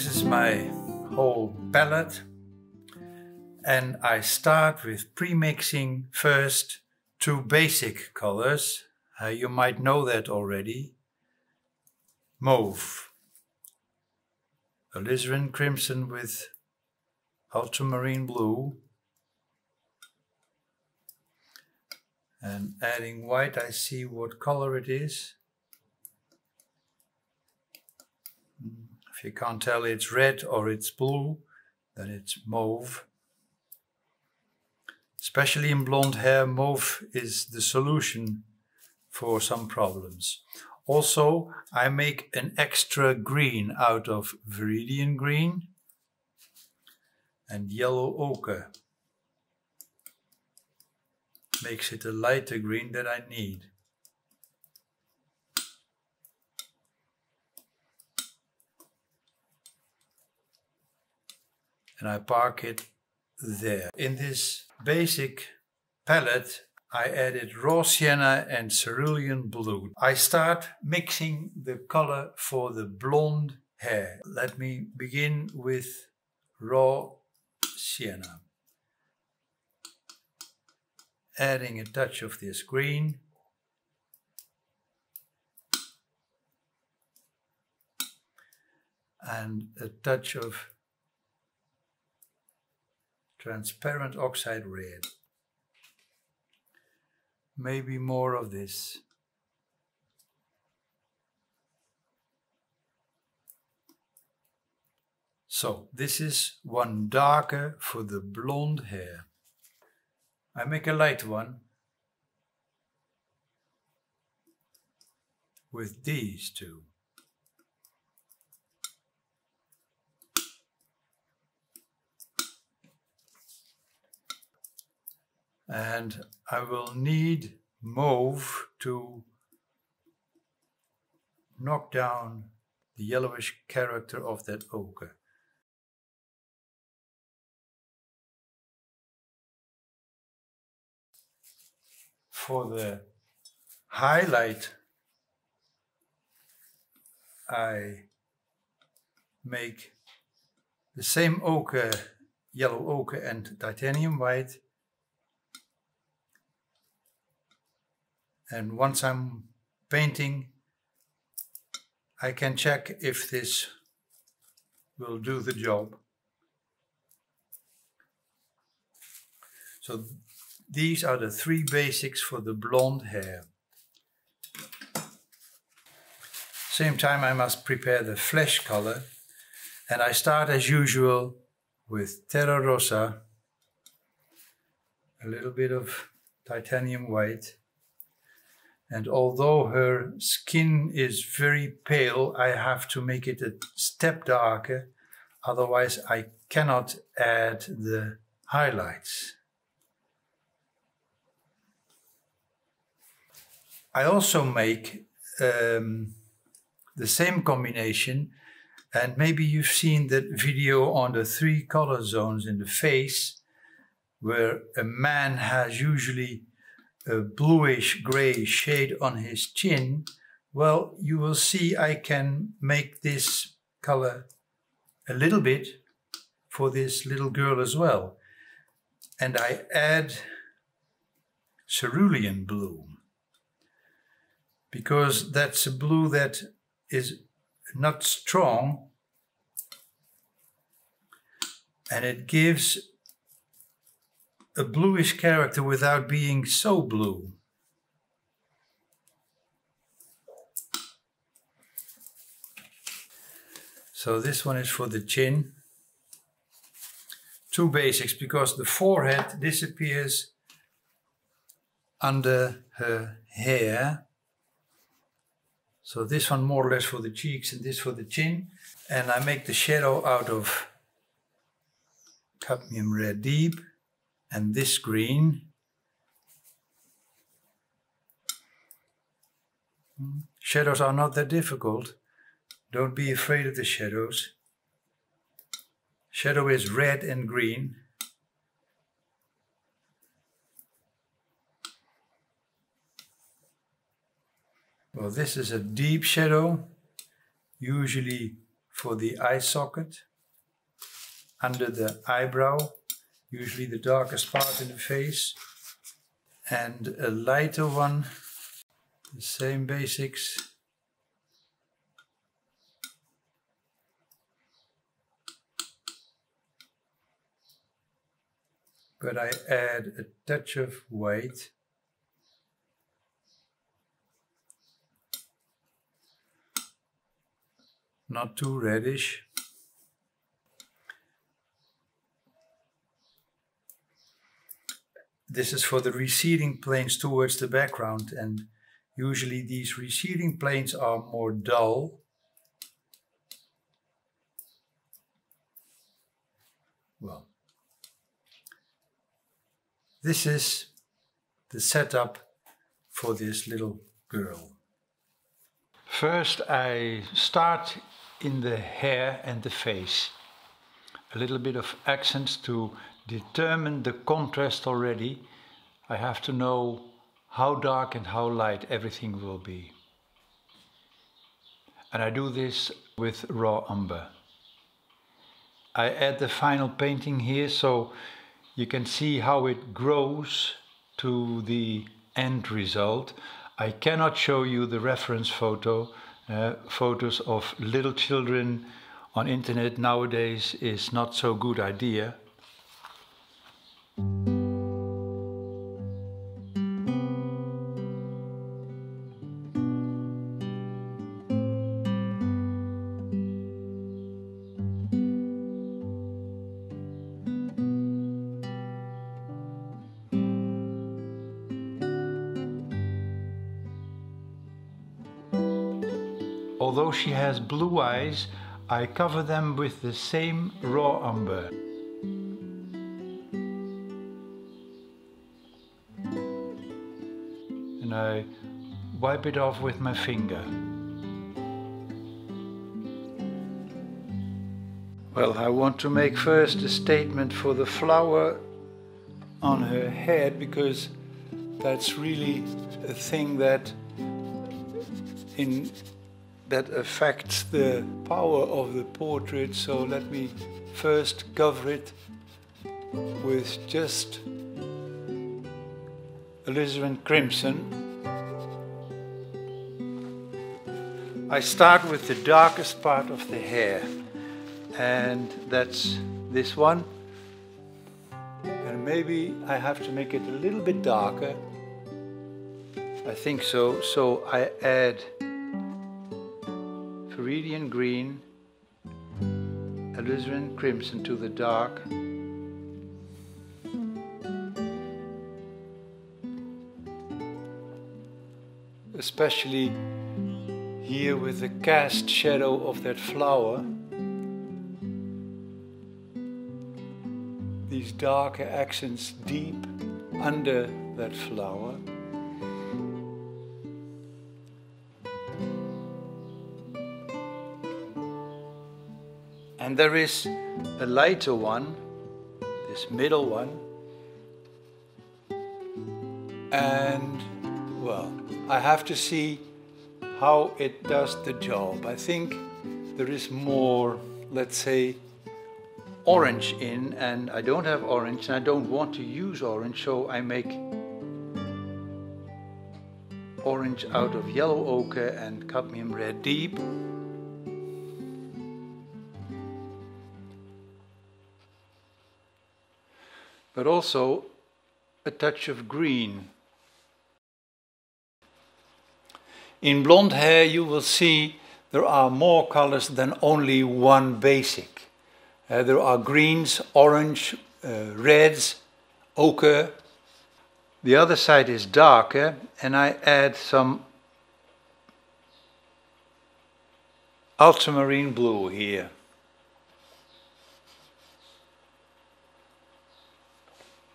This is my whole palette, and I start with pre-mixing first two basic colors. You might know that already. Mauve, alizarin crimson with ultramarine blue, and adding white I see what color it is. If you can't tell it's red or it's blue, then it's mauve. Especially in blonde hair, mauve is the solution for some problems. Also, I make an extra green out of viridian green and yellow ochre. Makes it a lighter green that I need. And I park it there. In this basic palette, I added raw sienna and cerulean blue. I start mixing the color for the blonde hair. Let me begin with raw sienna. Adding a touch of this green. And a touch of transparent oxide red. Maybe more of this. So this is one darker for the blonde hair. I make a light one with these two. And I will need mauve to knock down the yellowish character of that ochre. For the highlight, I make the same ochre, yellow ochre and titanium white. And once I'm painting, I can check if this will do the job. So these are the three basics for the blonde hair. Same time I must prepare the flesh color, and I start as usual with Terra Rosa, a little bit of titanium white. And although her skin is very pale, I have to make it a step darker, otherwise I cannot add the highlights. I also make the same combination, and maybe you've seen that video on the 3 color zones in the face, where a man has usually a bluish gray shade on his chin. Well, you will see I can make this color a little bit for this little girl as well. And I add cerulean blue, because that's a blue that is not strong, and it gives a bluish character without being so blue. So this one is for the chin. 2 basics, because the forehead disappears under her hair. So this one more or less for the cheeks and this for the chin. And I make the shadow out of cadmium red deep and this green. Shadows are not that difficult. Don't be afraid of the shadows. Shadow is red and green. Well, this is a deep shadow, usually for the eye socket, under the eyebrow, usually the darkest part in the face, and a lighter one, the same basics. But I add a touch of white. Not too reddish. This is for the receding planes towards the background, and usually these receding planes are more dull. Well, this is the setup for this little girl. First I start in the hair and the face. A little bit of accents to determine the contrast already. I have to know how dark and how light everything will be. And I do this with raw umber. I add the final painting here so you can see how it grows to the end result. I cannot show you the reference photos of little children on internet nowadays is not so good idea. Although she has blue eyes, I cover them with the same raw umber. And I wipe it off with my finger. Well, I want to make first a statement for the flower on her head, because that's really a thing that affects the power of the portrait. So let me first cover it with just alizarin crimson. I start with the darkest part of the hair, and that's this one. And maybe I have to make it a little bit darker. I think so. So I add Viridian green, alizarin crimson to the dark, especially here with the cast shadow of that flower. These darker accents deep under that flower. And there is a lighter one, this middle one, and well, I have to see how it does the job. I think there is more, let's say, orange in, and I don't have orange and I don't want to use orange, so I make orange out of yellow ochre and cadmium red deep. But also a touch of green. In blonde hair you will see there are more colors than only one basic. There are greens, orange, reds, ochre. The other side is darker, and I add some ultramarine blue here.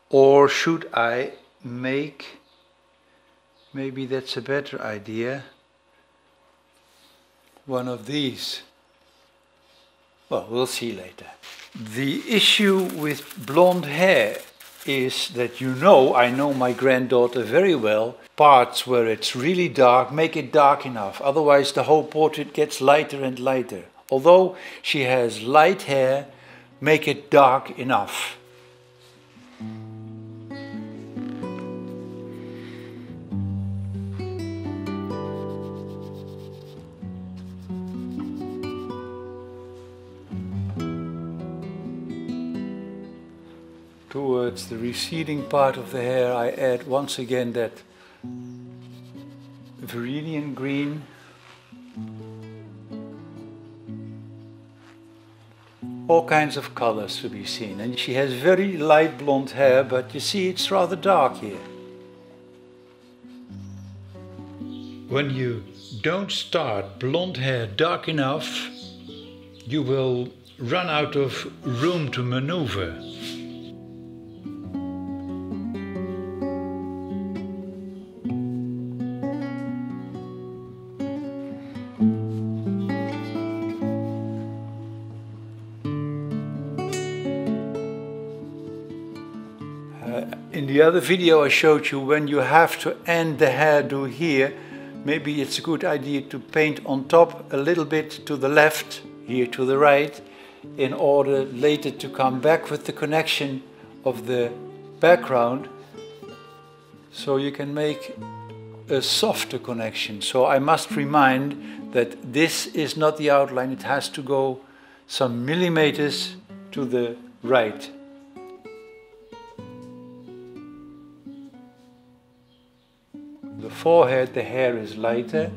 Or should I make, maybe that's a better idea, one of these? Well, we'll see later. The issue with blonde hair is that I know my granddaughter very well, parts where it's really dark, make it dark enough, otherwise the whole portrait gets lighter and lighter. Although she has light hair, make it dark enough. Towards the receding part of the hair, I add once again that Viridian green. All kinds of colors to be seen, and she has very light blonde hair, but you see it's rather dark here. When you don't start blonde hair dark enough, you will run out of room to maneuver. In the other video I showed you, when you have to end the hairdo here, maybe it's a good idea to paint on top a little bit to the left, here to the right, in order later to come back with the connection of the background, so you can make a softer connection. So I must remind that this is not the outline, it has to go some millimeters to the right. The forehead, the hair is lighter.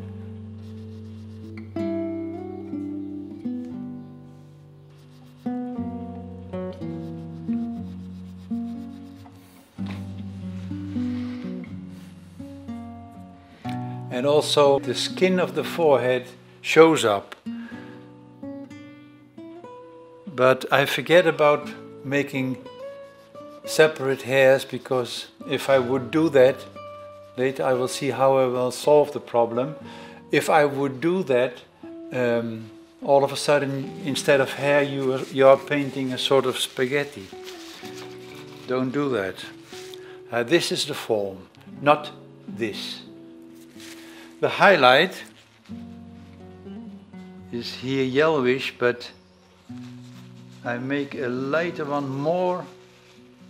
And also the skin of the forehead shows up. But I forget about making separate hairs, because if I would do that, later I will see how I will solve the problem. If I would do that, all of a sudden, instead of hair, you are painting a sort of spaghetti. Don't do that. This is the form, not this. The highlight is here yellowish, but I make a lighter one more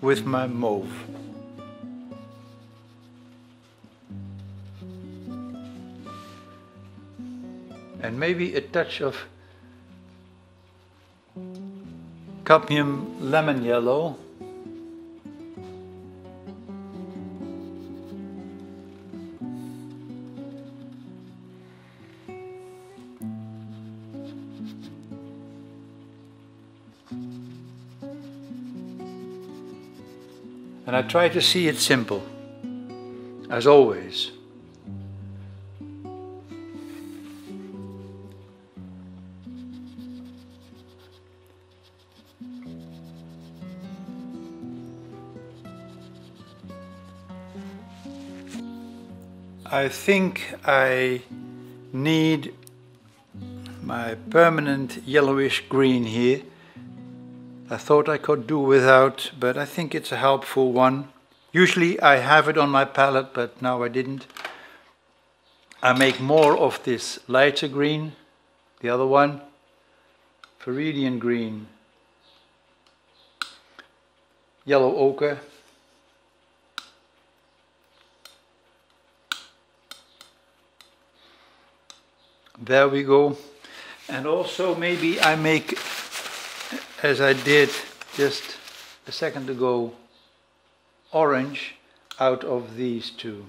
with my mauve. And maybe a touch of cadmium lemon yellow. And I try to see it simple, as always. I think I need my permanent yellowish green here. I thought I could do without, but I think it's a helpful one. Usually I have it on my palette, but now I didn't. I make more of this lighter green, the other one, Viridian green, yellow ochre, there we go. And also maybe I make, as I did just a second ago, orange out of these two.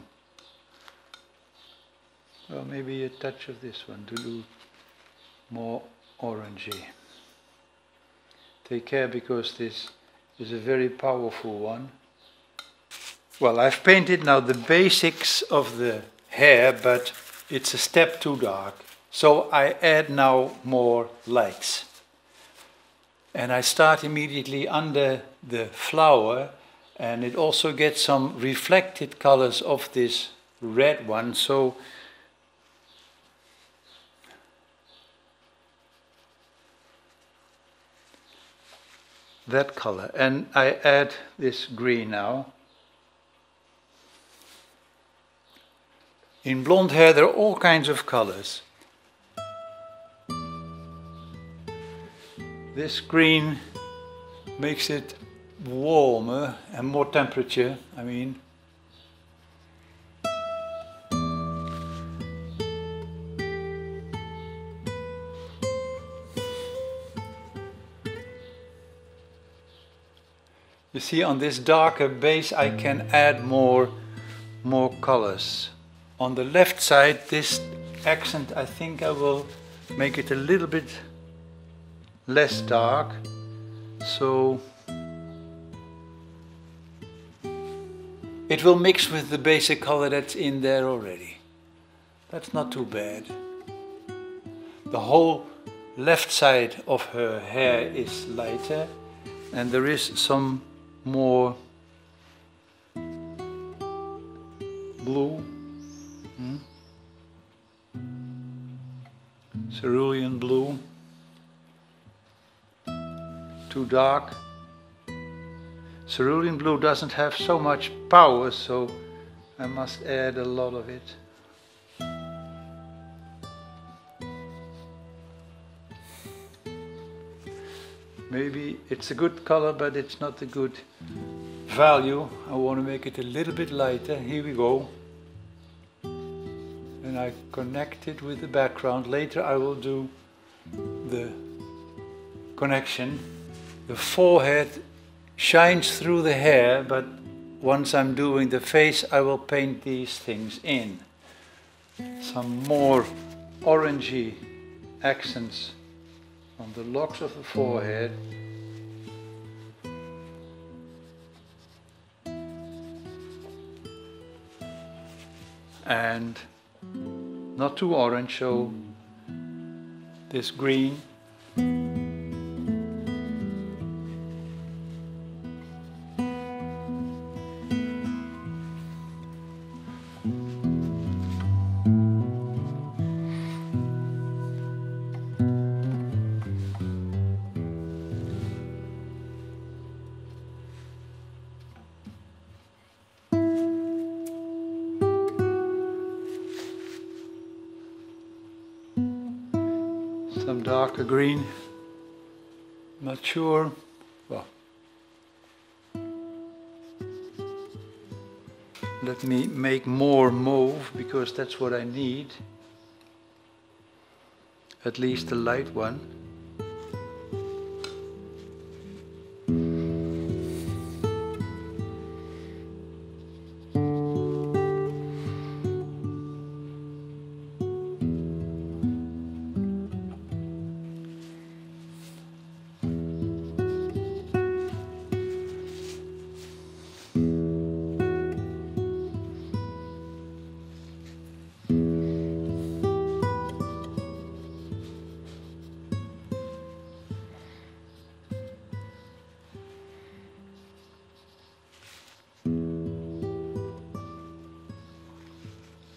Well, maybe a touch of this one to do more orangey. Take care, because this is a very powerful one. Well, I've painted now the basics of the hair, but it's a step too dark. So I add now more lights. And I start immediately under the flower, and it also gets some reflected colors of this red one. So that color. And I add this green now. In blonde hair there are all kinds of colors. This green makes it warmer and more temperature, I mean. You see, on this darker base I can add more colors. On the left side, this accent, I think I will make it a little bit less dark, so it will mix with the basic color that's in there already. That's not too bad. The whole left side of her hair is lighter, and there is some more blue, cerulean blue, too dark. Cerulean blue doesn't have so much power, so I must add a lot of it. Maybe it's a good color, but it's not a good value. I want to make it a little bit lighter. Here we go. And I connect it with the background. Later I will do the connection. The forehead shines through the hair, but once I'm doing the face, I will paint these things in. Some more orangey accents on the locks of the forehead. And not too orange, so this green. Some darker green, not sure. Well, let me make more mauve, because that's what I need, at least a light one.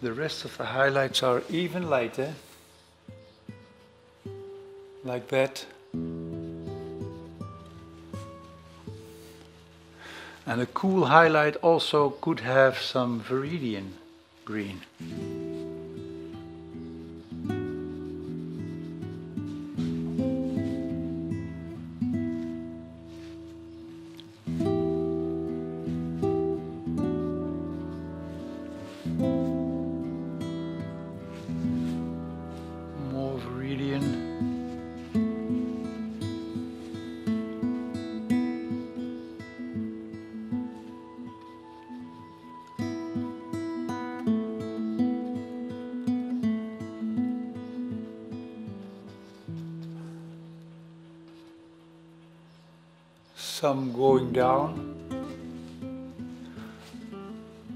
The rest of the highlights are even lighter, like that. And a cool highlight also could have some Viridian green. Some going down,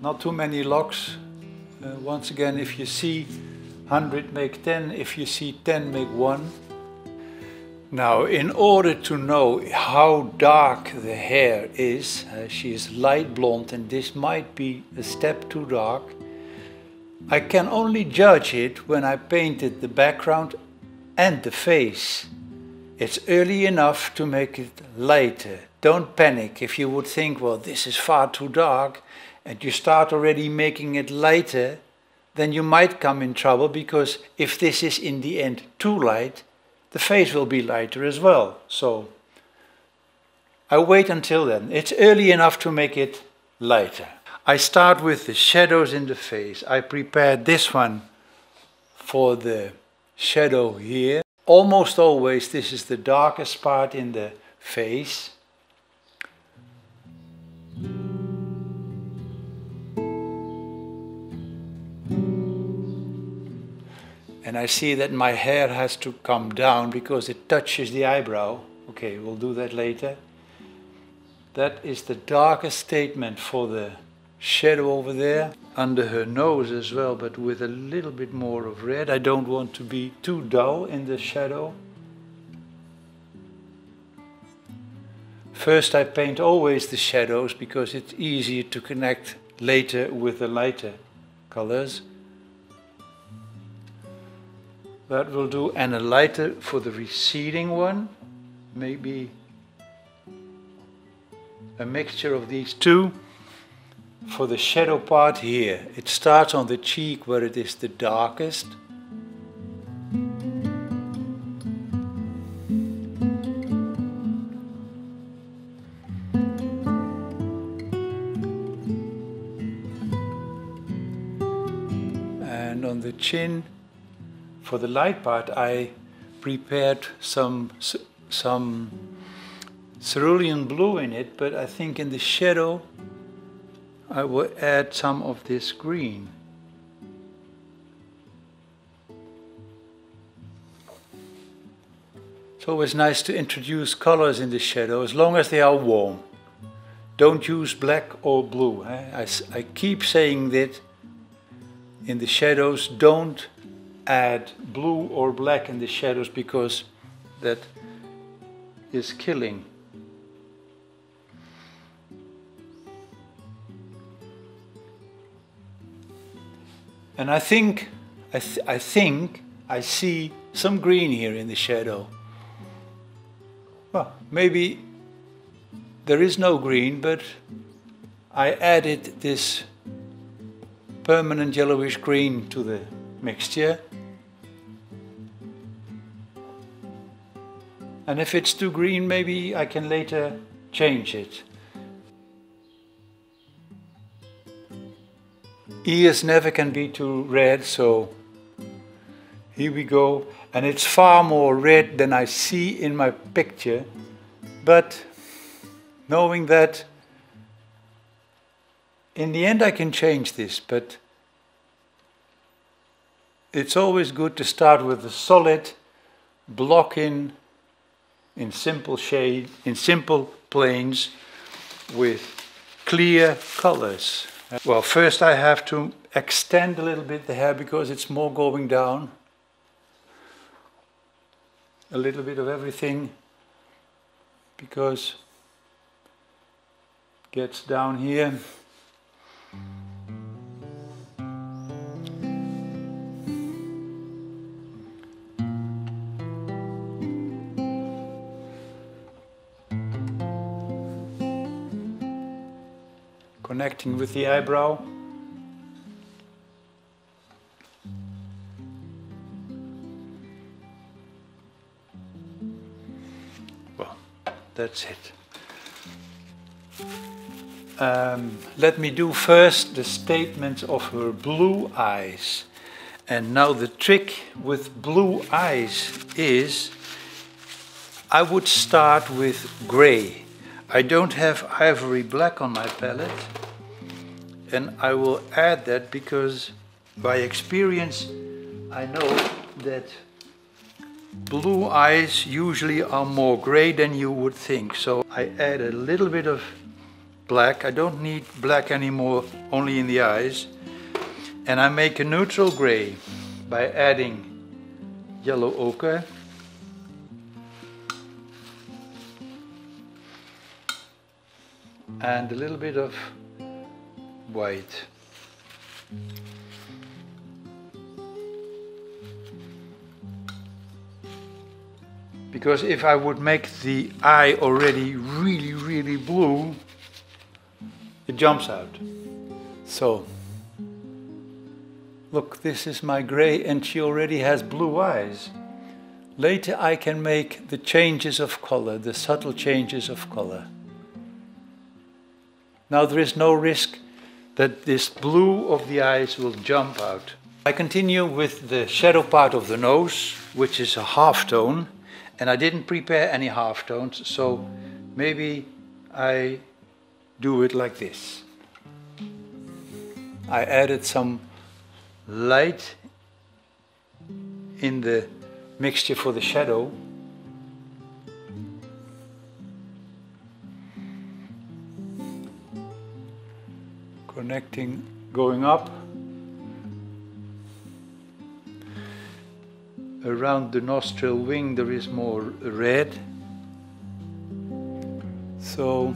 not too many locks. Once again, if you see 100, make 10, if you see 10, make 1. Now, in order to know how dark the hair is, she is light blonde and this might be a step too dark. I can only judge it when I painted the background and the face. It's early enough to make it lighter. Don't panic if you would think, well, this is far too dark, and you start already making it lighter, then you might come in trouble, because if this is in the end too light, the face will be lighter as well. So I wait until then. It's early enough to make it lighter. I start with the shadows in the face. I prepared this one for the shadow here. Almost always this is the darkest part in the face. And I see that my hair has to come down because it touches the eyebrow. Okay, we'll do that later. That is the darkest statement for the shadow over there. Under her nose as well, but with a little bit more of red. I don't want to be too dull in the shadow. First I paint always the shadows because it's easier to connect later with the lighter colors. That will do, and a lighter for the receding one. Maybe a mixture of these two. For the shadow part here, it starts on the cheek where it is the darkest. And on the chin, for the light part, I prepared some cerulean blue in it, but I think in the shadow I will add some of this green. It's always nice to introduce colors in the shadow as long as they are warm. Don't use black or blue. I keep saying that in the shadows, don't add blue or black in the shadows because that is killing. And I think I see some green here in the shadow. Well, maybe there is no green, but I added this permanent yellowish green to the mixture. And if it's too green, maybe I can later change it. Ears never can be too red, so here we go. And it's far more red than I see in my picture. But knowing that in the end I can change this, but it's always good to start with a solid block in simple shade, in simple planes with clear colors. Well, first I have to extend a little bit the hair because it's more going down. A little bit of everything because it gets down here. Connecting with the eyebrow. Well, that's it. Let me do first the statement of her blue eyes. And now the trick with blue eyes is I would start with gray. I don't have ivory black on my palette, and I will add that because by experience I know that blue eyes usually are more gray than you would think. So I add a little bit of black. I don't need black anymore, only in the eyes. And I make a neutral gray by adding yellow ochre. And a little bit of white. Because if I would make the eye already really blue, it jumps out. So, look, this is my gray and she already has blue eyes. Later I can make the changes of color, the subtle changes of color. Now there is no risk that this blue of the eyes will jump out. I continue with the shadow part of the nose, which is a halftone, and I didn't prepare any halftones, so maybe I do it like this. I added some light in the mixture for the shadow. Connecting, going up. Around the nostril wing there is more red. So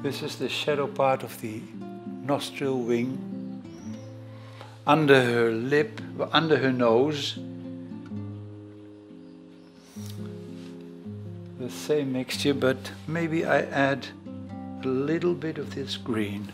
this is the shadow part of the nostril wing. Under her lip, under her nose, the same mixture, but maybe I add a little bit of this green.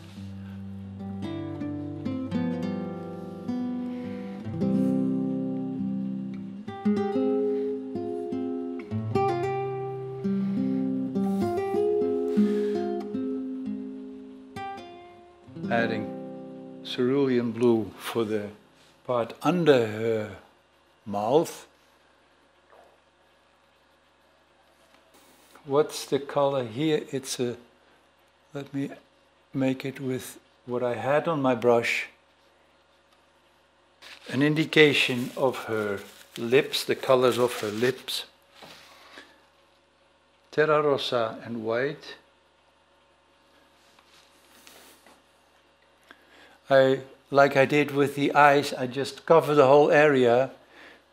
Adding cerulean blue for the part under her mouth. What's the color here? It's a, let me make it with what I had on my brush. An indication of her lips, the colors of her lips. Terra rossa and white. Like I did with the eyes, I just cover the whole area,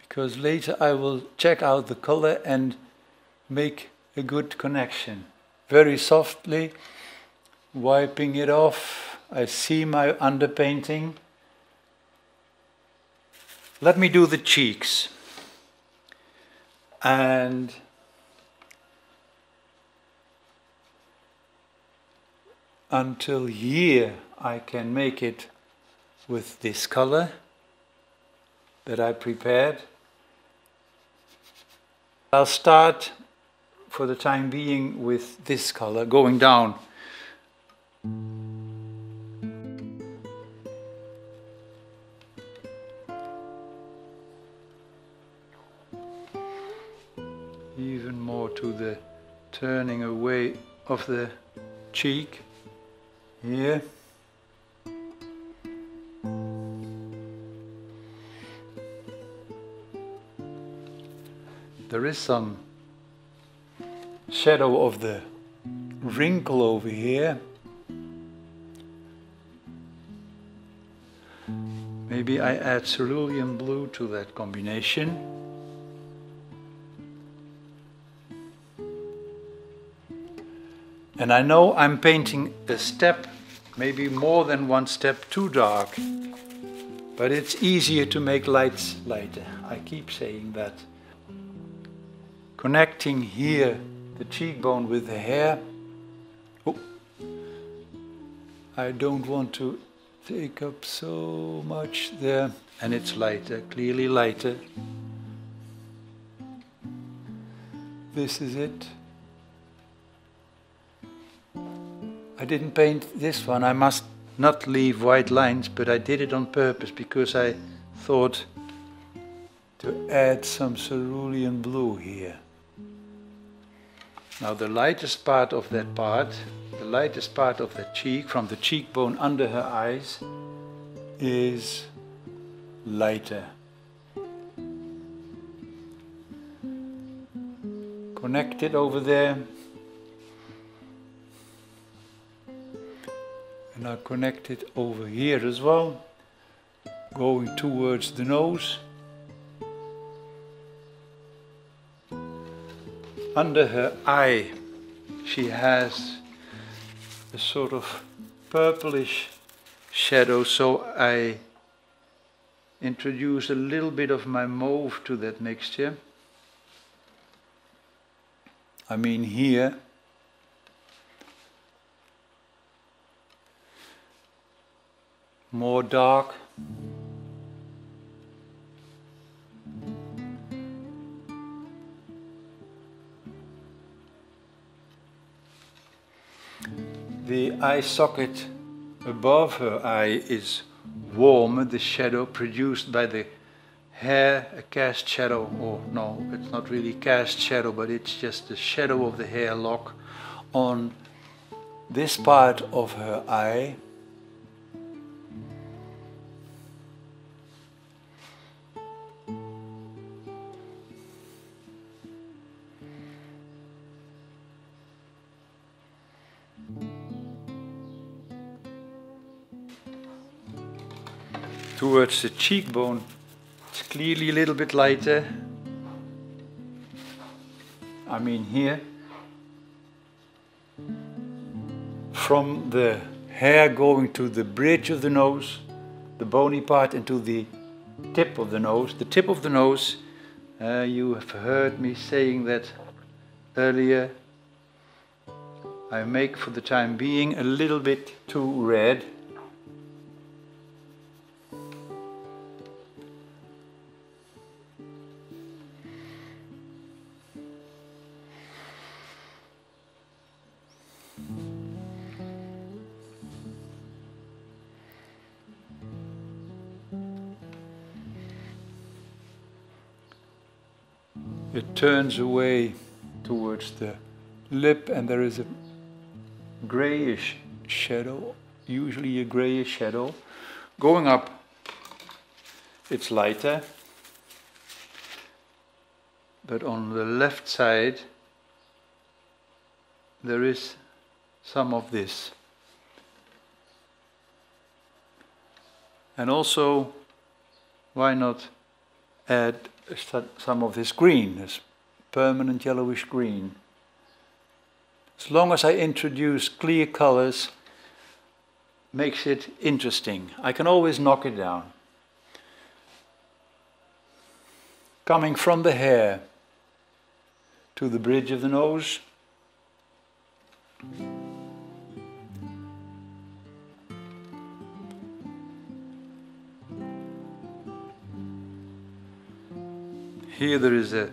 because later I will check out the color and make a good connection. Very softly, wiping it off, I see my underpainting. Let me do the cheeks. And until here I can make it with this color that I prepared. I'll start for the time being with this color, going down. Even more to the turning away of the cheek here. There is some shadow of the wrinkle over here. Maybe I add cerulean blue to that combination. And I know I'm painting a step, maybe more than one step too dark, but it's easier to make lights lighter. I keep saying that. Connecting here the cheekbone with the hair. Oh, I don't want to take up so much there. And it's lighter, clearly lighter. This is it. I didn't paint this one. I must not leave white lines, but I did it on purpose because I thought to add some cerulean blue here. Now the lightest part of that part, the lightest part of the cheek, from the cheekbone under her eyes, is lighter. Connect it over there. And I'll connect it over here as well, going towards the nose. Under her eye, she has a sort of purplish shadow, so I introduce a little bit of my mauve to that mixture. I mean here, more dark. The eye socket above her eye is warmer, the shadow produced by the hair, a cast shadow, or no, it's not really cast shadow, but it's just the shadow of the hair lock on this part of her eye. Towards the cheekbone, it's clearly a little bit lighter. I mean here. From the hair going to the bridge of the nose, the bony part, and to the tip of the nose. The tip of the nose, you have heard me saying that earlier, I make for the time being a little bit too red. It turns away towards the lip, and there is a grayish shadow, usually a grayish shadow. Going up, it's lighter, but on the left side there is some of this. And also, why not add some of this green, this permanent yellowish green. As long as I introduce clear colors, makes it interesting. I can always knock it down. Coming from the hair to the bridge of the nose. Here there is a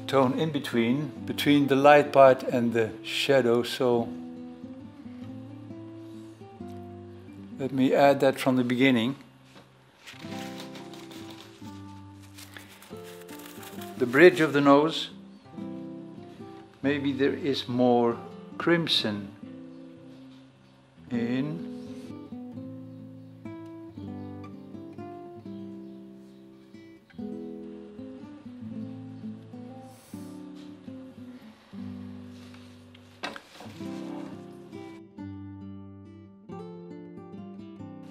tone in between the light part and the shadow, so let me add that from the beginning. The bridge of the nose, maybe there is more crimson in.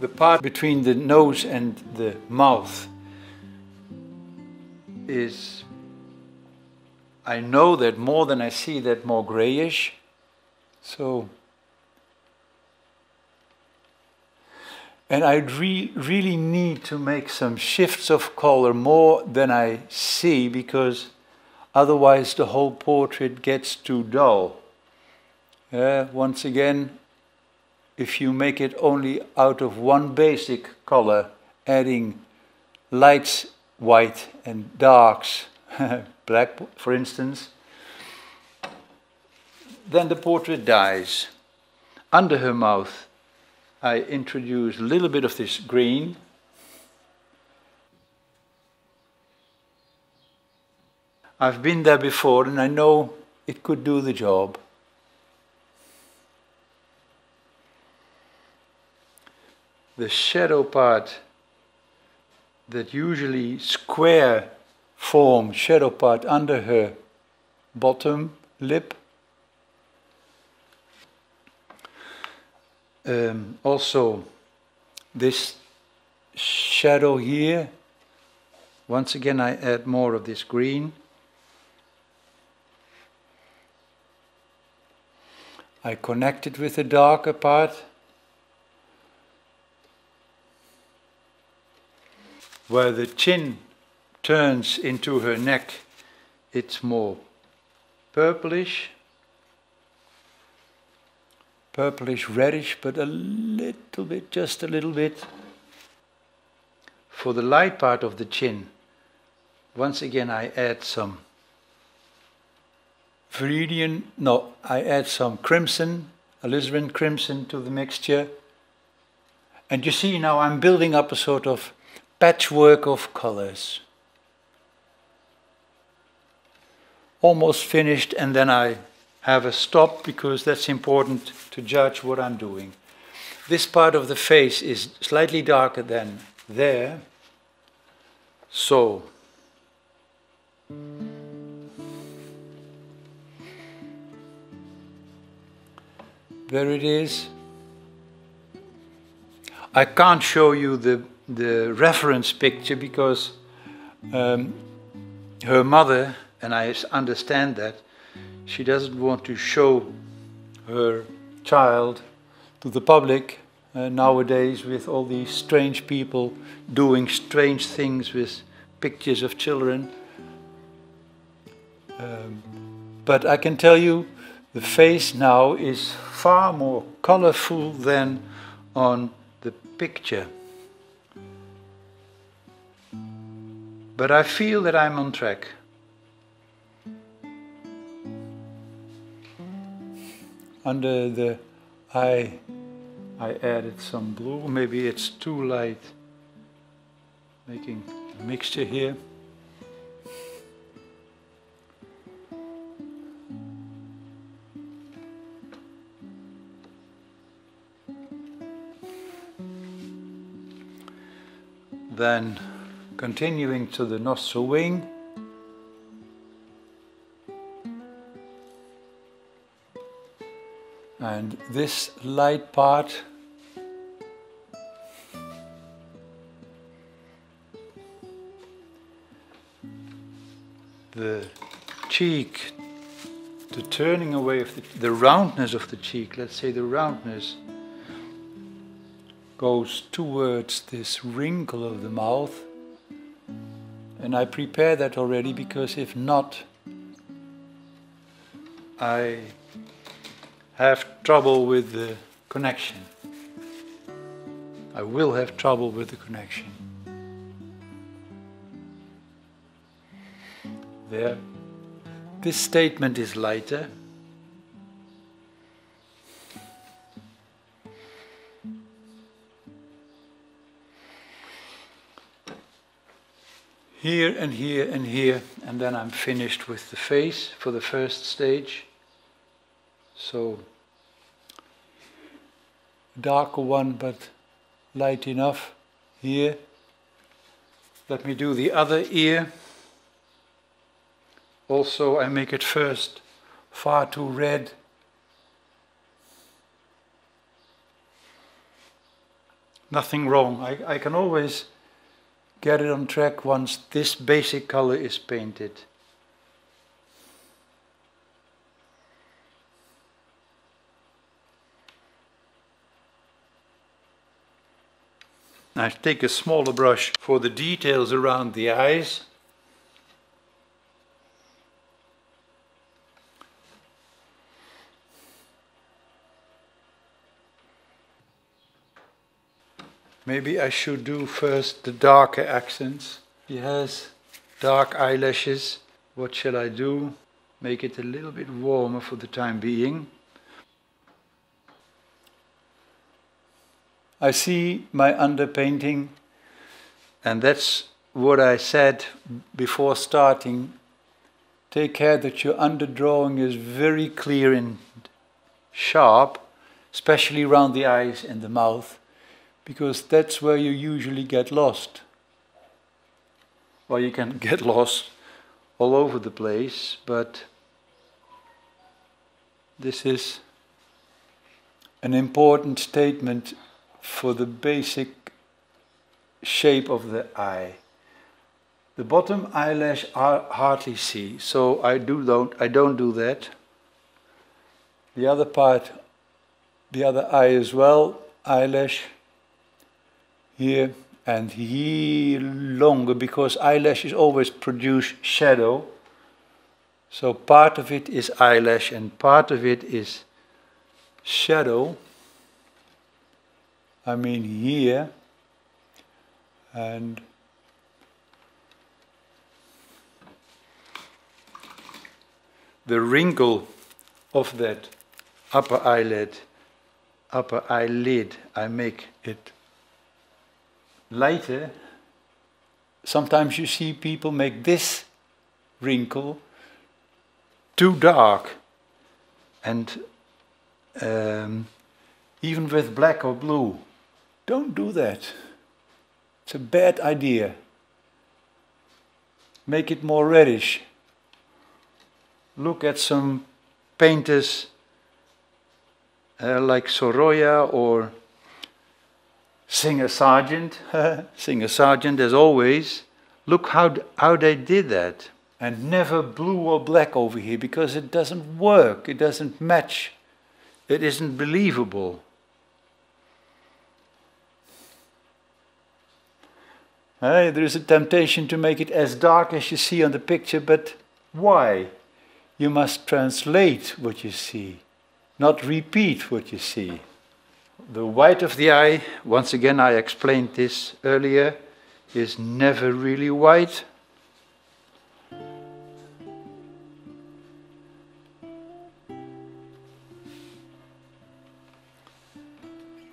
The part between the nose and the mouth is, I know that more than I see that more grayish, so, and I really need to make some shifts of color more than I see, because otherwise the whole portrait gets too dull. Once again, if you make it only out of one basic color, adding lights, white, and darks, black for instance, then the portrait dies. Under her mouth, I introduce a little bit of this green. I've been there before and I know it could do the job. The shadow part, that usually square form shadow part under her bottom lip. Also this shadow here, once again I add more of this green. I connect it with the darker part. Where the chin turns into her neck it's more purplish reddish, but a little bit, just a little bit. For the light part of the chin, once again I add some I add some crimson, alizarin crimson to the mixture. And you see now I'm building up a sort of patchwork of colors. Almost finished, and then I have a stop because that's important to judge what I'm doing. This part of the face is slightly darker than there. So there it is. I can't show you the reference picture because her mother, and I understand that, she doesn't want to show her child to the public nowadays with all these strange people doing strange things with pictures of children. But I can tell you the face now is far more colorful than on the picture. But I feel that I'm on track. Under the eye, I added some blue. Maybe it's too light, making a mixture here. Then continuing to the nostril wing. And this light part the cheek, the turning away of the roundness of the cheek, let's say the roundness goes towards this wrinkle of the mouth. And I prepare that already because if not, I have trouble with the connection. I will have trouble with the connection. There. This statement is lighter. Here and here and here, and then I'm finished with the face for the first stage. So, darker one, but light enough here. Let me do the other ear. Also, I make it first far too red. Nothing wrong. I can always get it on track once this basic color is painted. I take a smaller brush for the details around the eyes. Maybe I should do first the darker accents. He has dark eyelashes. What shall I do? Make it a little bit warmer for the time being. I see my underpainting, and that's what I said before starting. Take care that your underdrawing is very clear and sharp, especially around the eyes and the mouth, because that's where you usually get lost. Well, you can get lost all over the place, but this is an important statement for the basic shape of the eye. The bottom eyelash I hardly see, so I don't do that. The other part, the other eye as well, eyelash here and here longer, because eyelashes always produce shadow. So part of it is eyelash and part of it is shadow. I mean here, and the wrinkle of that upper eyelid, I make it lighter. Sometimes you see people make this wrinkle too dark, and even with black or blue. Don't do that. It's a bad idea. Make it more reddish. Look at some painters like Sorolla or Singer Sargent. Singer Sargent, as always. Look how they did that. And never blue or black over here, because it doesn't work, it doesn't match, it isn't believable. There is a temptation to make it as dark as you see on the picture, but why? You must translate what you see, not repeat what you see. The white of the eye, once again I explained this earlier, is never really white.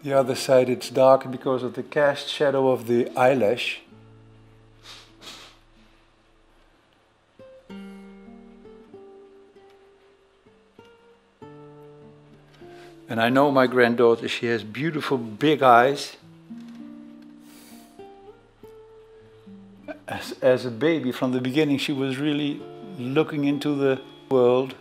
The other side it's dark because of the cast shadow of the eyelash. And I know my granddaughter, she has beautiful big eyes. As a baby, from the beginning, she was really looking into the world.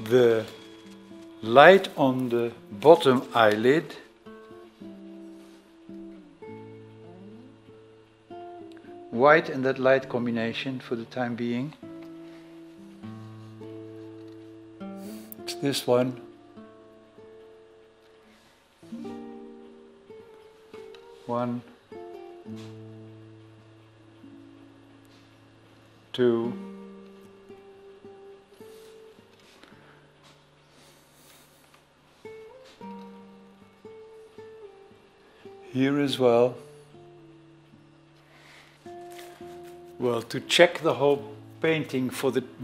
The light on the bottom eyelid white and that light combination for the time being. It's this one. One, two, here as well. Well, to check the whole painting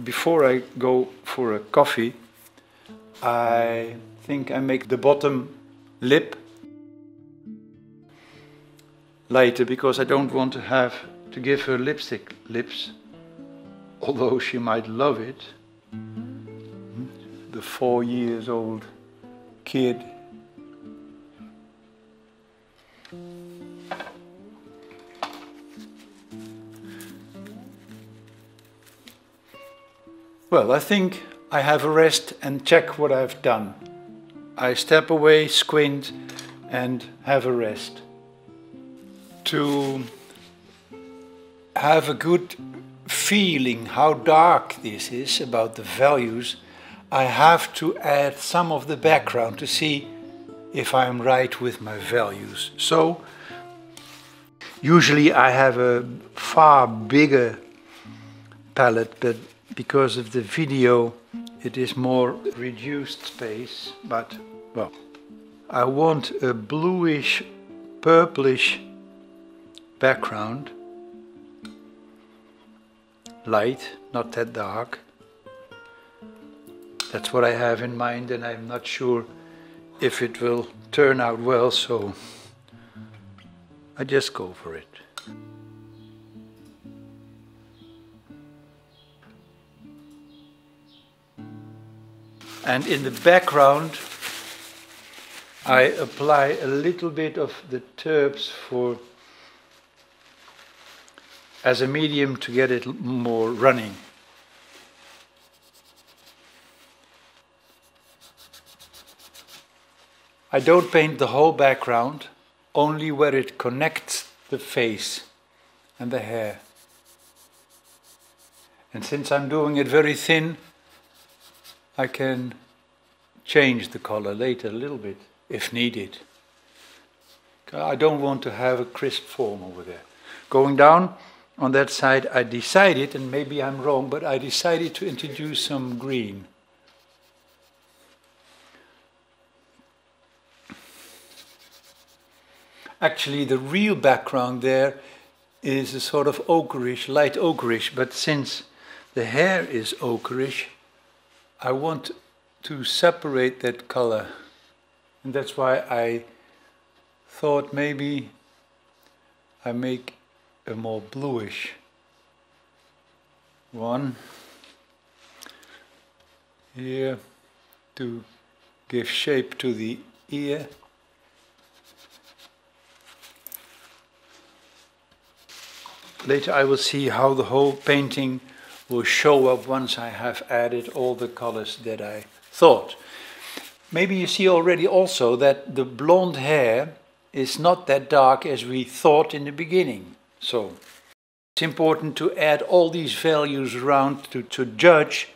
before I go for a coffee, I think I make the bottom lip lighter, because I don't want to give her lipstick lips, although she might love it. The 4-year-old kid. Well, I think I have a rest and check what I've done. I step away, squint, and have a rest. To have a good feeling how dark this is about the values, I have to add some of the background to see if I'm right with my values. So, usually I have a far bigger palette, but because of the video it is more reduced space, but well, I want a bluish, purplish background, light, not that dark. That's what I have in mind, and I'm not sure if it will turn out well, so I just go for it. And in the background I apply a little bit of the terps as a medium to get it more running. I don't paint the whole background, only where it connects the face and the hair. And since I'm doing it very thin, I can change the color later a little bit if needed. I don't want to have a crisp form over there. Going down on that side, I decided, and maybe I'm wrong, but I decided to introduce some green. Actually, the real background there is a sort of ochreish, light ochreish, but since the hair is ochreish, I want to separate that color. And that's why I thought maybe I make a more bluish one here to give shape to the ear. Later I will see how the whole painting will show up once I have added all the colors that I thought. Maybe you see already also that the blonde hair is not that dark as we thought in the beginning. So it's important to add all these values around to judge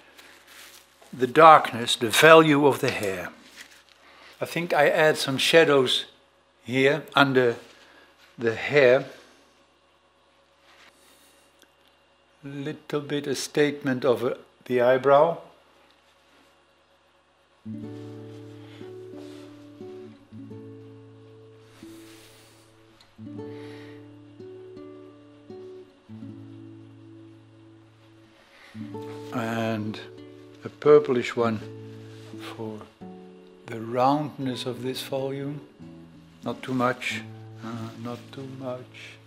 the darkness, the value of the hair. I think I add some shadows here under the hair. Little bit a statement of the eyebrow. And a purplish one for the roundness of this volume. Not too much, not too much.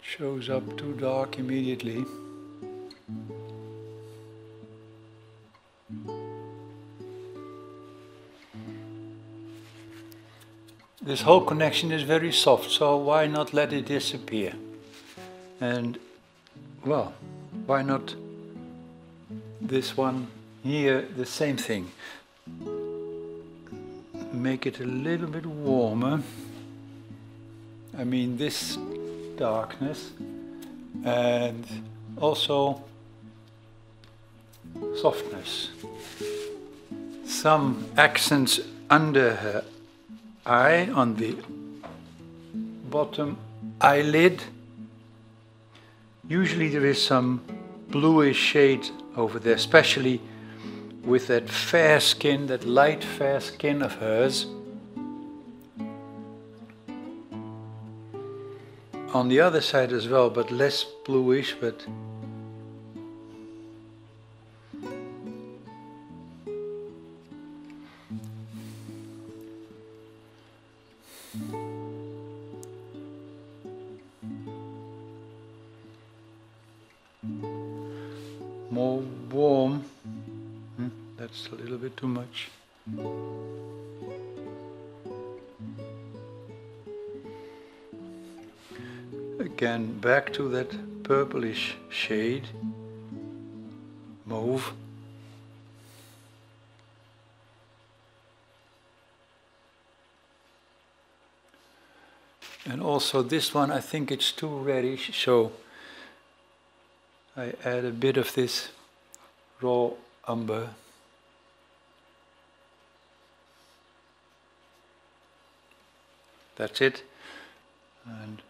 Shows up too dark immediately. This whole connection is very soft, so why not let it disappear? And, well, why not this one here, the same thing. Make it a little bit warmer. I mean this darkness, and also softness. Some accents under her eye, on the bottom eyelid. Usually there is some bluish shade over there, especially with that fair skin, that light fair skin of hers. On the other side as well, but less bluish, but more warm. That's a little bit too much. Again, back to that purplish shade, mauve. And also this one, I think it's too reddish, so I add a bit of this raw umber. That's it. And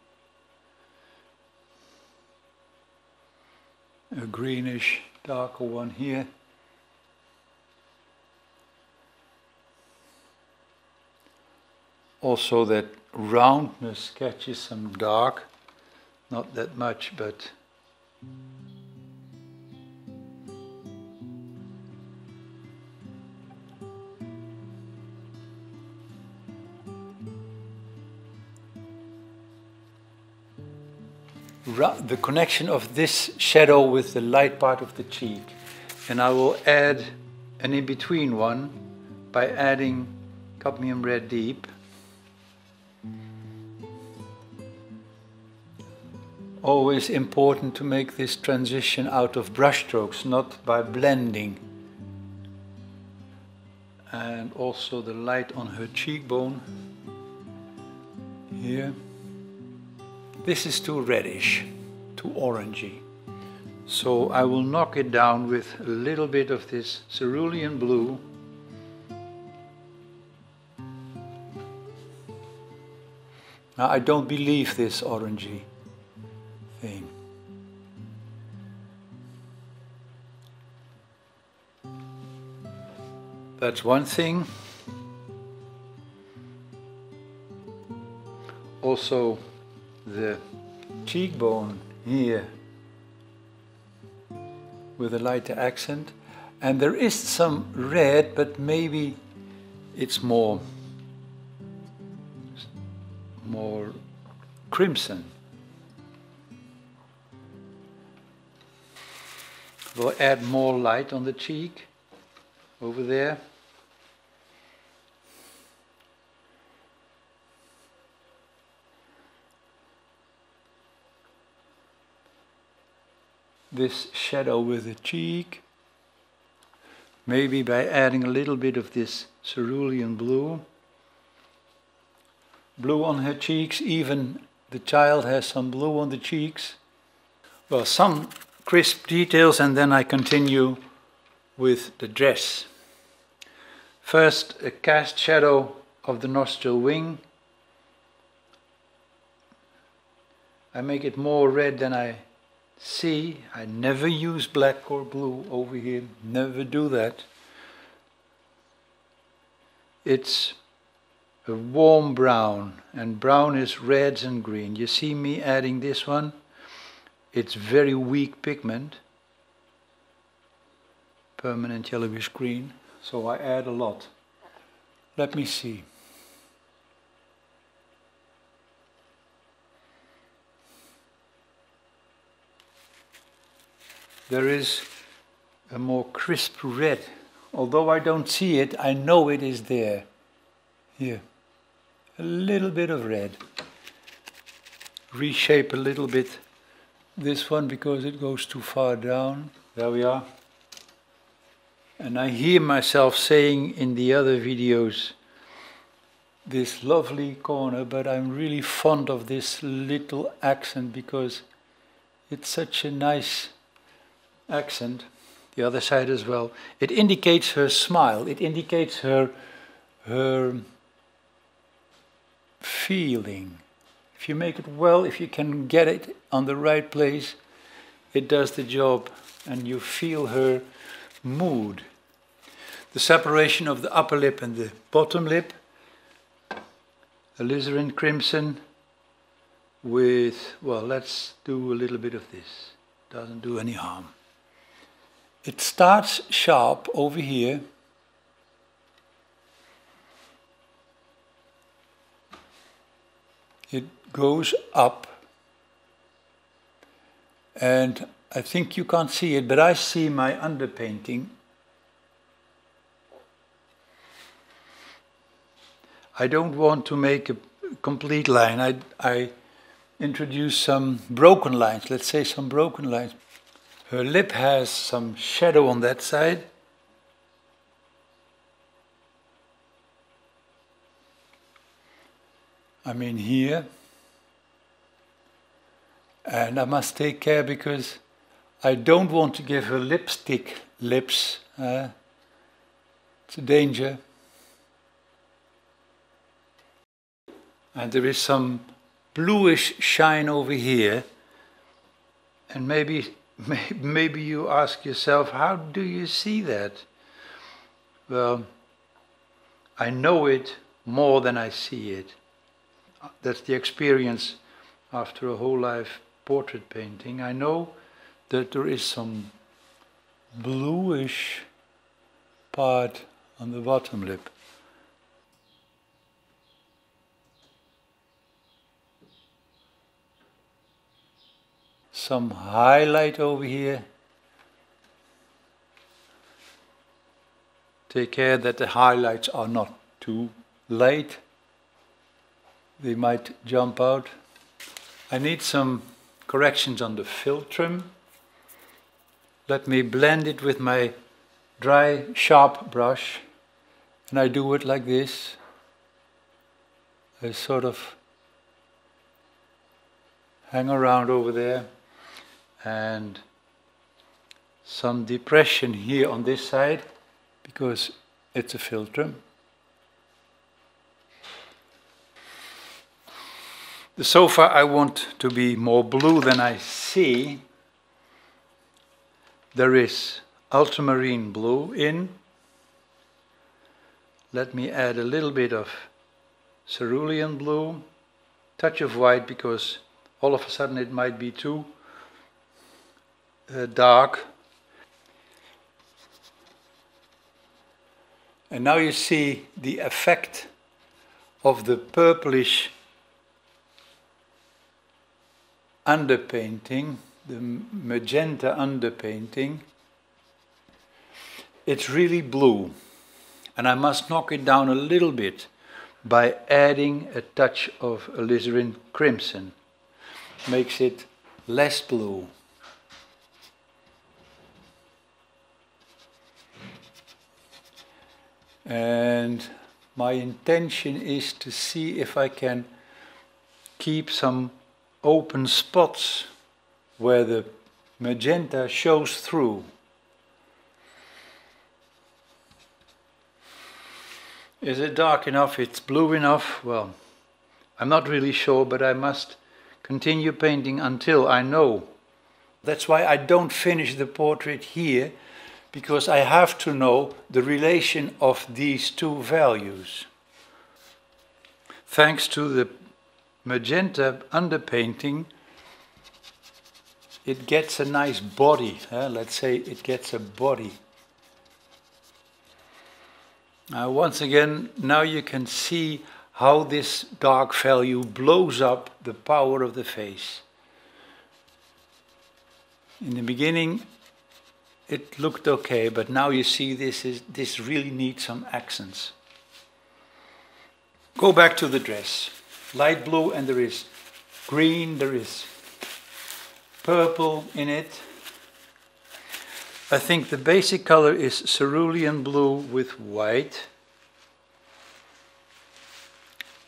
a greenish, darker one here. Also that roundness catches some dark, not that much, but the connection of this shadow with the light part of the cheek. And I will add an in-between one by adding cadmium red deep. Always important to make this transition out of brushstrokes, not by blending. And also the light on her cheekbone here. This is too reddish, too orangey. So I will knock it down with a little bit of this cerulean blue. Now I don't believe this orangey thing. That's one thing. Also the cheekbone here with a lighter accent, and there is some red, but maybe it's more crimson. We'll add more light on the cheek over there. This shadow with the cheek, maybe by adding a little bit of this cerulean blue. Blue on her cheeks, even the child has some blue on the cheeks. Well, some crisp details, and then I continue with the dress. First, a cast shadow of the nostril wing. I make it more red than I see. I never use black or blue over here, never do that. It's a warm brown, and brown is reds and green. You see me adding this one? It's very weak pigment, permanent yellowish green, so I add a lot. Let me see. There is a more crisp red. Although I don't see it, I know it is there. Here, a little bit of red. Reshape a little bit this one because it goes too far down. There we are. And I hear myself saying in the other videos this lovely corner, but I'm really fond of this little accent because it's such a nice accent. The other side as well. It indicates her smile. It indicates her feeling. If you make it well, if you can get it on the right place, it does the job, and you feel her mood. The separation of the upper lip and the bottom lip, alizarin crimson with, well, let's do a little bit of this. Doesn't do any harm. It starts sharp over here. It goes up. And I think you can't see it, but I see my underpainting. I don't want to make a complete line. I introduce some broken lines, let's say some broken lines. Her lip has some shadow on that side. I mean here. And I must take care because I don't want to give her lipstick lips. It's a danger. And there is some bluish shine over here. And maybe you ask yourself, how do you see that? Well, I know it more than I see it. That's the experience after a whole life portrait painting. I know that there is some bluish part on the bottom lip. Some highlight over here. Take care that the highlights are not too light. They might jump out. I need some corrections on the philtrum. Let me blend it with my dry, sharp brush. And I do it like this. I sort of hang around over there and some depression here on this side because it's a philtrum. The sofa I want to be more blue than I see. There is ultramarine blue in. Let me add a little bit of cerulean blue, touch of white because all of a sudden it might be too dark. And now you see the effect of the purplish underpainting, the magenta underpainting. It's really blue, and I must knock it down a little bit by adding a touch of alizarin crimson. Makes it less blue. And my intention is to see if I can keep some open spots where the magenta shows through. Is it dark enough? It's blue enough? Well, I'm not really sure, but I must continue painting until I know. That's why I don't finish the portrait here, because I have to know the relation of these two values. Thanks to the magenta underpainting, it gets a nice body. Let's say it gets a body. Now once again, now you can see how this dark value blows up the power of the face. In the beginning it looked okay, but now you see this really needs some accents. Go back to the dress. Light blue, and there is green, there is purple in it. I think the basic color is cerulean blue with white.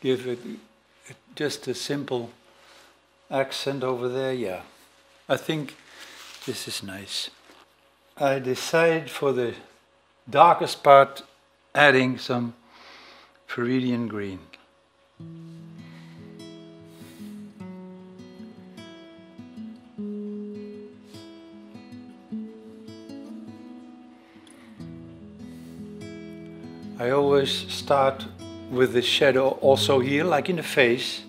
Give it just a simple accent over there, yeah. I think this is nice. I decided for the darkest part adding some Viridian green. I always start with the shadow also here, like in the face.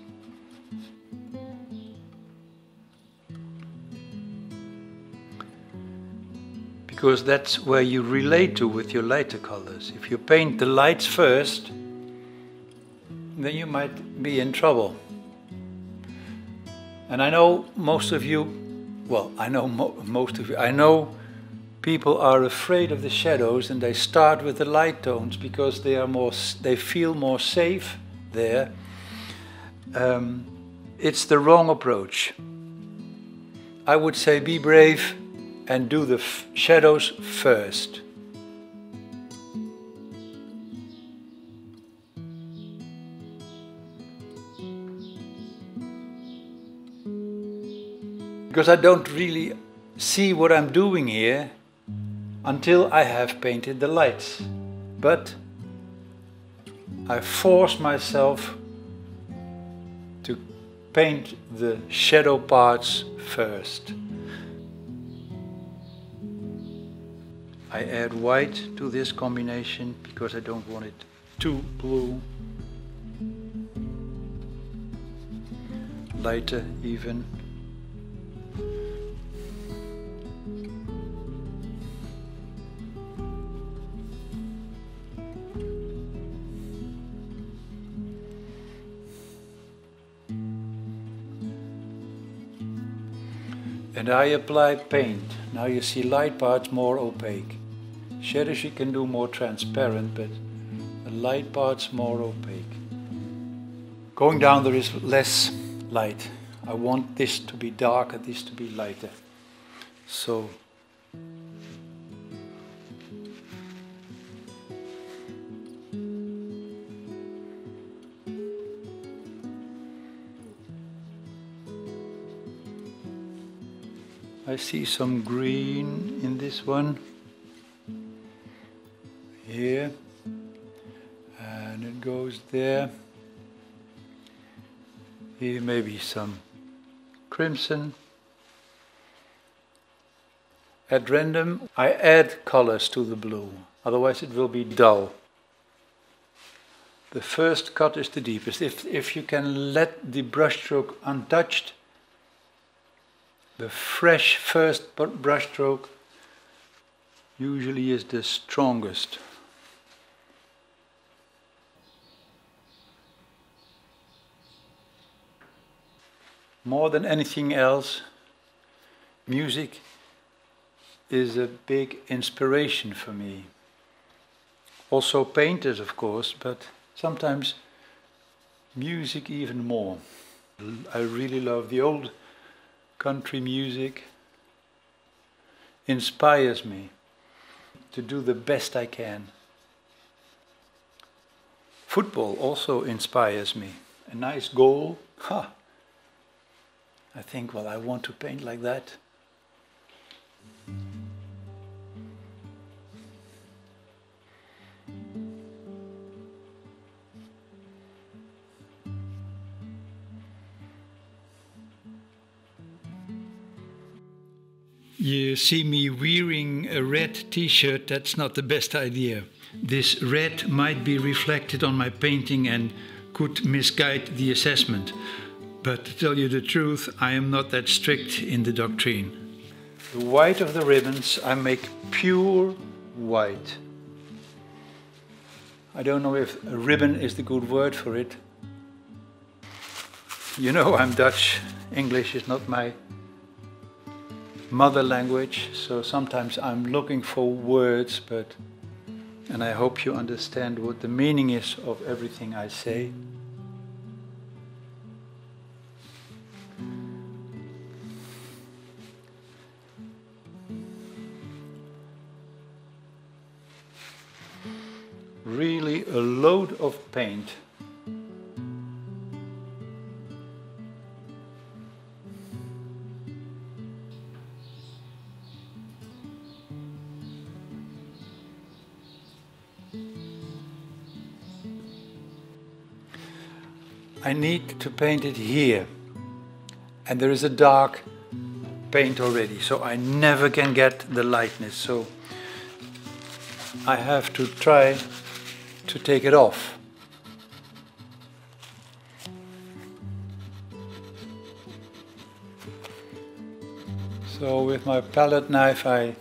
Because that's where you relate to with your lighter colors. If you paint the lights first, then you might be in trouble. And I know most of you, well, I know most of you, I know people are afraid of the shadows and they start with the light tones because they feel more safe there. It's the wrong approach. I would say be brave and do the shadows first. Because I don't really see what I'm doing here until I have painted the lights. But I force myself to paint the shadow parts first. I add white to this combination because I don't want it too blue. Lighter even. And I apply paint. Now you see light parts more opaque. Shadows you can do more transparent, but the light parts more opaque. Going down there is less light. I want this to be darker, this to be lighter. So I see some green in this one. Here. And it goes there. Here maybe some crimson. At random I add colors to the blue, otherwise it will be dull. The first cut is the deepest. If you can let the brushstroke untouched, the fresh first brushstroke usually is the strongest. More than anything else, music is a big inspiration for me. Also painters, of course, but sometimes music even more. I really love the old country music. Inspires me to do the best I can. Football also inspires me. A nice goal, ha! I think, well, I want to paint like that. You see me wearing a red t-shirt, that's not the best idea. This red might be reflected on my painting and could misguide the assessment. But to tell you the truth, I am not that strict in the doctrine. The white of the ribbons I make pure white. I don't know if a ribbon is the good word for it. You know I'm Dutch. English is not my mother language, so sometimes I'm looking for words, and I hope you understand what the meaning is of everything I say. Really a load of paint. I need to paint it here, and there is a dark paint already, so I never can get the lightness, so I have to try to take it off. So with my palette knife I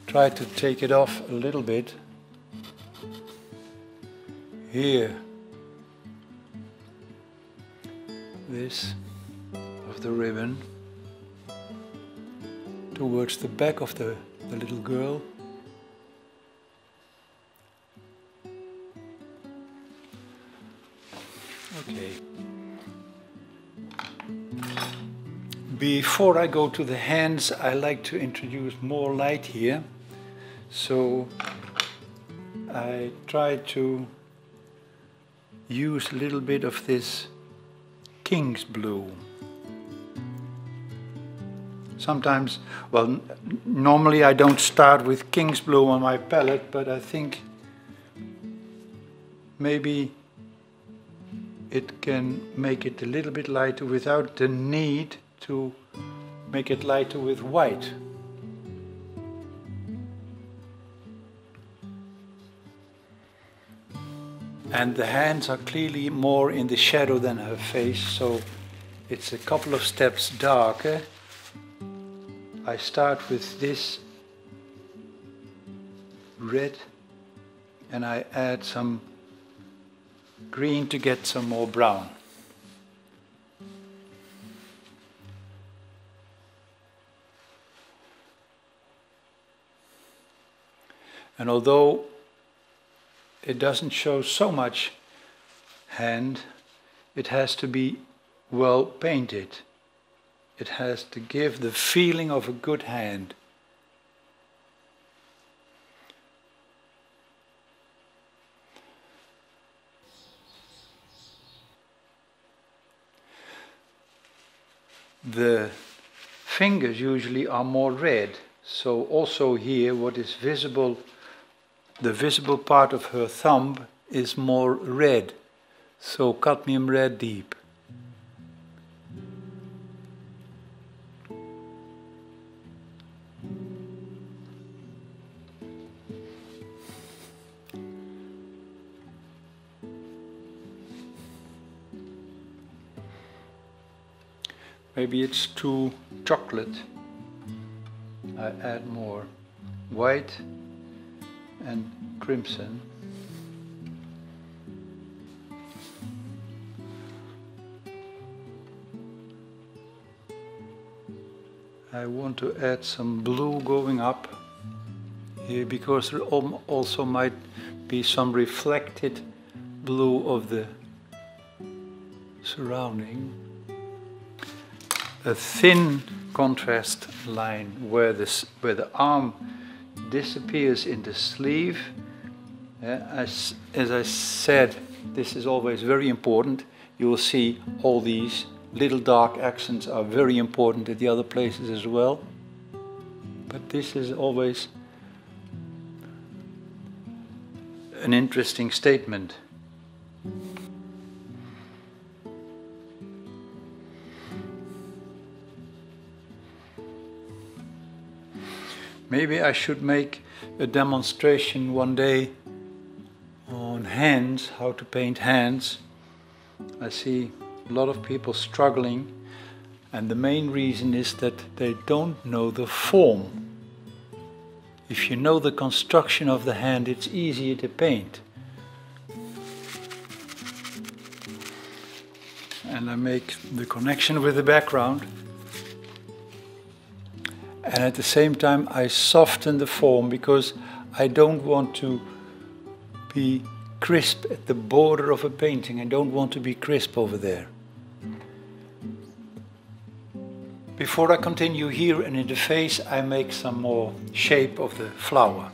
try to take it off a little bit. Here. This of the ribbon towards the back of the little girl. Okay. Before I go to the hands, I like to introduce more light here. So I try to use a little bit of this King's blue. Sometimes, well, normally I don't start with King's blue on my palette, but I think maybe it can make it a little bit lighter without the need to make it lighter with white. And the hands are clearly more in the shadow than her face, so it's a couple of steps darker. I start with this red and I add some green to get some more brown. And although it doesn't show so much hand, it has to be well painted. It has to give the feeling of a good hand. The fingers usually are more red. So also here what is visible, the visible part of her thumb is more red. So cadmium red deep. Maybe it's too chocolate. I add more white and crimson. I want to add some blue going up here because there also might be some reflected blue of the surrounding. A thin contrast line where the arm disappears in the sleeve. As I said, this is always very important. You will see all these little dark accents are very important at the other places as well. But this is always an interesting statement. Maybe I should make a demonstration one day on hands, how to paint hands. I see a lot of people struggling, and the main reason is that they don't know the form. If you know the construction of the hand, it's easier to paint. And I make the connection with the background. And at the same time I soften the form because I don't want to be crisp at the border of a painting. I don't want to be crisp over there. Before I continue here and in the face, I make some more shape of the flower.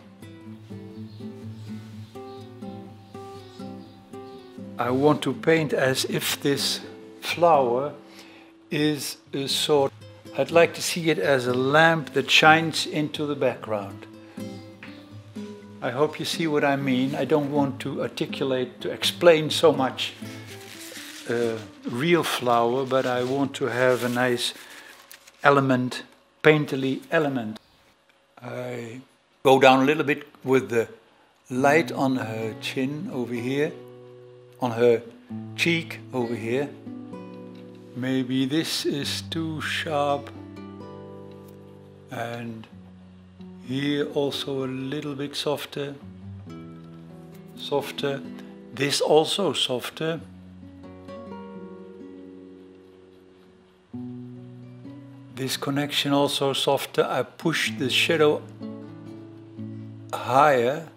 I want to paint as if this flower is a sort. I'd like to see it as a lamp that shines into the background. I hope you see what I mean. I don't want to articulate, to explain so much real flower, but I want to have a nice element, painterly element. I go down a little bit with the light on her chin over here, on her cheek over here. Maybe this is too sharp, and here also a little bit softer, softer, this also softer. This connection also softer. I push the shadow higher,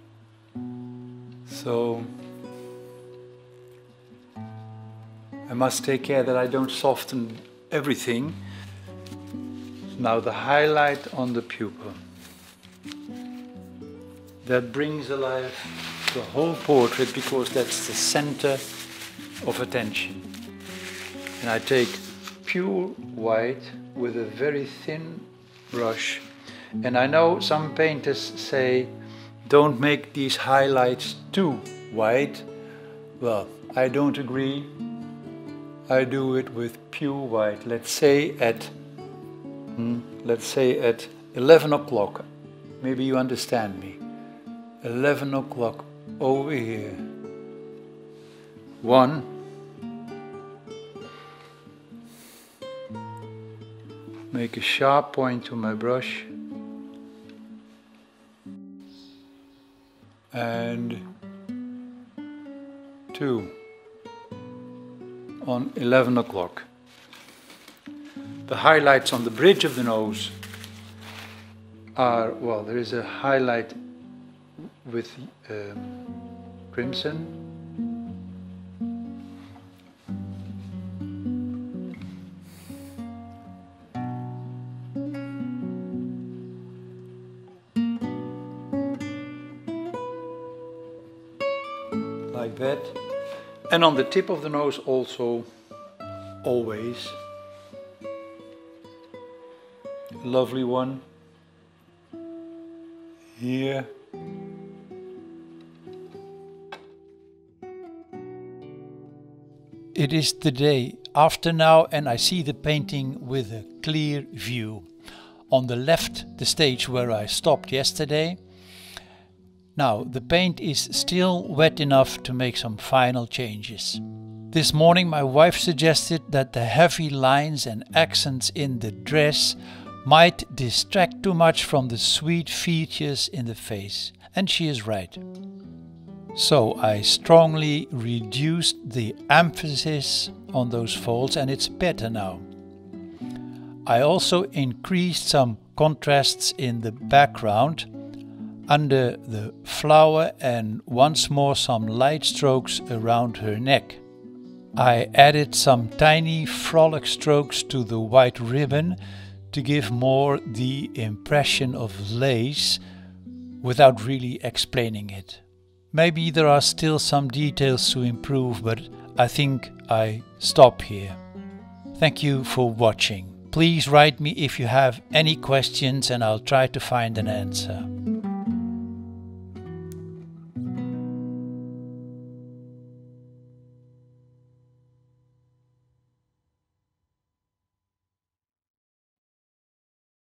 so I must take care that I don't soften everything. Now the highlight on the pupil. That brings alive the whole portrait because that's the center of attention. And I take pure white with a very thin brush. And I know some painters say, don't make these highlights too white. Well, I don't agree. I do it with pure white. Let's say at 11 o'clock. Maybe you understand me. 11 o'clock over here. 1. Make a sharp point to my brush. And 2. On 11 o'clock. The highlights on the bridge of the nose are, well, there is a highlight with crimson. Like that. And on the tip of the nose also, always. lovely one here. It is the day after now, and I see the painting with a clear view. On the left, the stage where I stopped yesterday. Now, the paint is still wet enough to make some final changes. This morning my wife suggested that the heavy lines and accents in the dress might distract too much from the sweet features in the face, and she is right. So I strongly reduced the emphasis on those folds, and it's better now. I also increased some contrasts in the background under the flower and once more some light strokes around her neck. I added some tiny frolic strokes to the white ribbon to give more the impression of lace without really explaining it. Maybe there are still some details to improve, but I think I stop here. Thank you for watching. Please write me if you have any questions and I'll try to find an answer.